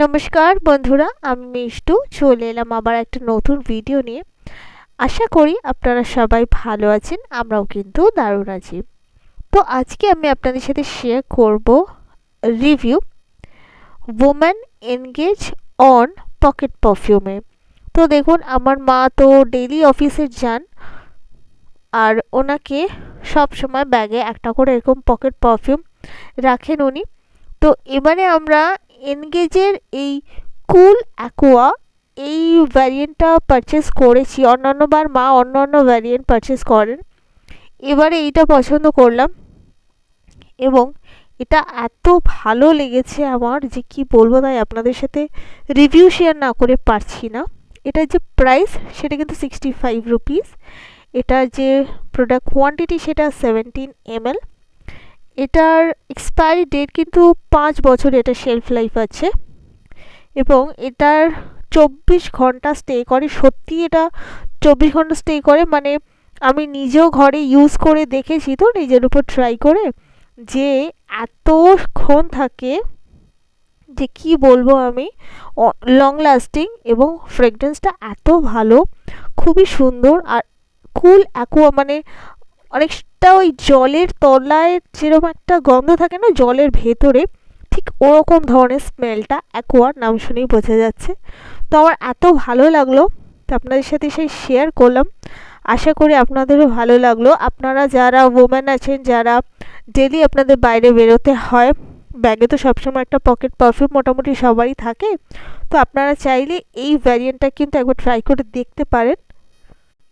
নমস্কার বন্ধুরা, আমি মিষ্টু চলে এলাম আবার একটা নতুন ভিডিও নিয়ে। আশা করি আপনারা সবাই ভালো আছেন, আমরাও কিন্তু দারুণ আছি। তো আজকে আমি আপনাদের সাথে শেয়ার করব review women engage on pocket পারফিউমে। তো দেখুন, আমার মা তো ডেইলি অফিসে যান, আর ওনাকে সব সময় ব্যাগে একটা করে এরকম পকেট পারফিউম রাখেন উনি। তো এবারে আমরা এনগেজের এই কুল অ্যাকোয়া এই ভ্যারিয়েন্টটা পারচেস করেছি। অন্যান্যবার মা অন্য ভ্যারিয়েন্ট পারচেস করেন, এবারে এইটা পছন্দ করলাম এবং এটা এত ভালো লেগেছে আমার যে কি বলবো, তাই আপনাদের সাথে রিভিউ শেয়ার না করে পারছি না। এটার যে প্রাইস সেটা কিন্তু 65 রুপিস। এটার যে প্রোডাক্ট কোয়ান্টিটি সেটা 17 ml। এটার এক্সপায়ারি ডেট কিন্তু 5 বছর এটা শেলফ লাইফ আছে এবং এটার 24 ঘন্টা স্টে করে। সত্যি এটা 24 ঘন্টা স্টে করে, মানে আমি ঘরে ইউজ করে দেখেছি, তো নিজের উপর ট্রাই করে যে এতক্ষণ থাকে যে কি বলবো আমি। লং লাস্টিং এবং ফ্রেগরেন্সটা এত ভালো, খুবই সুন্দর। আর কুল অ্যাকোয়া মানে অনেকটা ওই জলের তলায় যেরকম একটা গন্ধ থাকে না জলের ভেতরে, ঠিক ওরকম ধরনের স্মেলটা অ্যাকোয়ার নাম শুনেই বোঝা যাচ্ছে। তো আমার এত ভালো লাগলো, তো আপনাদের সাথে সেই শেয়ার করলাম। আশা করি আপনাদেরও ভালো লাগলো। আপনারা যারা ওমেন আছেন, যারা ডেলি আপনাদের বাইরে বেরোতে হয়, ব্যাগে তো সবসময় একটা পকেট পারফিউম মোটামুটি সবারই থাকে, তো আপনারা চাইলে এই ভ্যারিয়েন্টটা কিন্তু একবার ট্রাই করে দেখতে পারেন।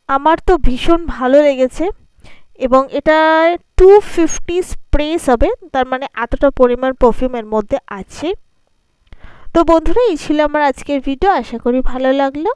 আমার তো ভীষণ ভালো লেগেছে এবং এটা 250 স্প্রেস হবে, তার মানে এতটা পরিমাণ পারফিউমের মধ্যে আছে। তো বন্ধুরা, এই ছিল আমার আজকের ভিডিও। আশা করি ভালো লাগলো।